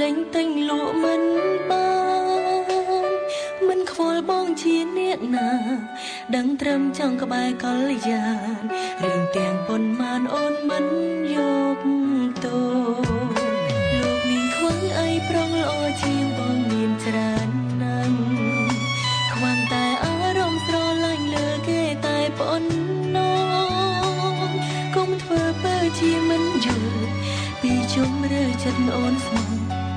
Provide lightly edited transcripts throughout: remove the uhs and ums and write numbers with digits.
លេងទិញលក់មិនបានមិនខ្វល់បងជាអ្នកណាដឹងត្រឹមចង់ក្បែរកលយានរឿងទាំងប៉ុន្មានអូនមិនយកតូលោកមានខ្វឹងអីប្រងល្អជាងបងមានច្រើនណាស់ខ្វឹងតែអារម្មណ៍ស្រឡាញ់លើគេតែប៉ុណ្ណោះកុំធ្វើបើជាមិនយល់ពីជុំរើចិត្តអូនស្មោះ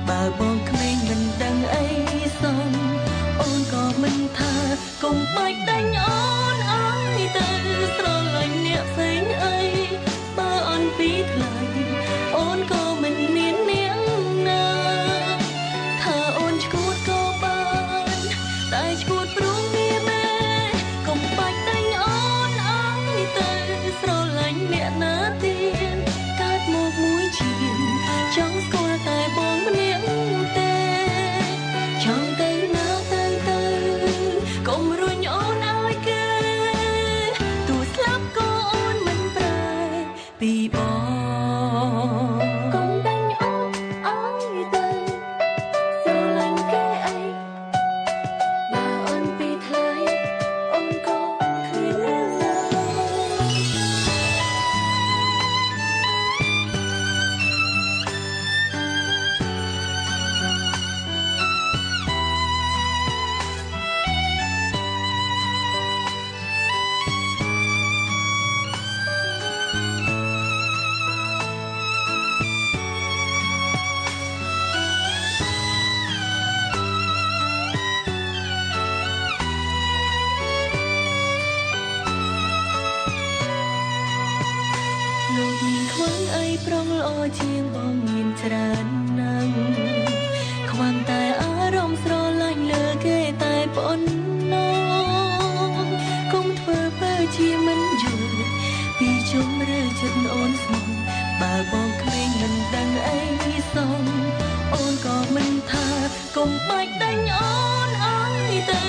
បើបងក្មេងមិនដឹងអីសោះអូនក៏មិនថាកុំបាច់ដាញ់អូនអើយទៅស្រឡាញ់អ្នកផ្សេងអីបើអន់ពីថ្លៃអូនក៏មិនមាននាងណាថាអូនឈួតក៏បានតែឈួតព្រោះមានមែកុំបាច់ដាញ់អូនអើយទៅស្រឡាញ់អ្នកណាទៀតកើតមកមួយជាតិចង់ស្គាល់តែបងម្នាក់ទេចង់ទៅណាទៅកុំរុញអូនឲ្យគេទោះស្លាប់ក៏អូនមិនប្រែពីបងកុំដាញ់អូនឲ្យទៅស្រឡាញ់គេអីបើអូនពីថ្លៃអូនក៏គ្មាននៅលោកមានខ្វឹងអីប្រងល្អជាងបងមានច្រើនណាស់ខ្វឹងតែអារម្មណ៍ស្រឡាញ់លើគេតែប៉ុណ្ណោះកុំធ្វើបើជាមិនយល់ពីជុំរើចិត្តអូនស្មោះបើបងក្មេងមិនដឹងអីសោះអូនក៏មិនថាកុំបាច់ដាញ់អូនអើយទៅ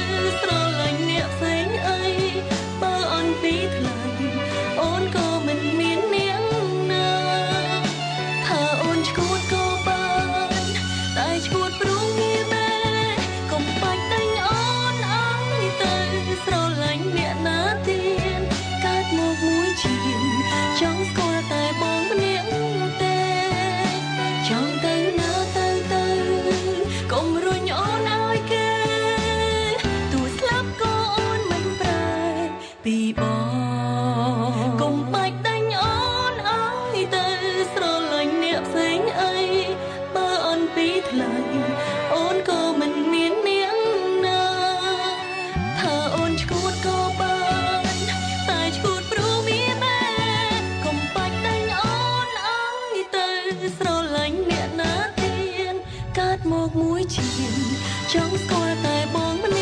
ស្រឡាញ់អ្នកផ្សេងអីបើអន់ពីថ្លៃអូនក៏មិនមាននាងណាថាអូនឈួតក៏បានតែឈួតព្រោះមានមែកុំបាច់ដាញ់អូនអើយទៅស្រឡាញ់អ្នកណាទៀតកើតមកមួយជាតិចង់ស្គាល់តែបងម្នាក់ទេចង់ទៅណាទៅកុំរុញអូនឲ្យគេទោះស្លាប់ក៏អូនមិនប្រែពីបងកុំបាច់ដាញ់អូនឲ្យទៅស្រឡាញ់អ្នកផ្សេងអីបើអន់ពីថ្លៃអូនក៏មិនមាននាងណាថាអូនឈួតក៏បានតែឈួតព្រោះមានមែកុំបាច់ដាញ់អូនឲ្យទៅស្រឡាញ់អ្នកណាទៀតកើតមកមួយជាតិចង់ស្គាល់តែបងម្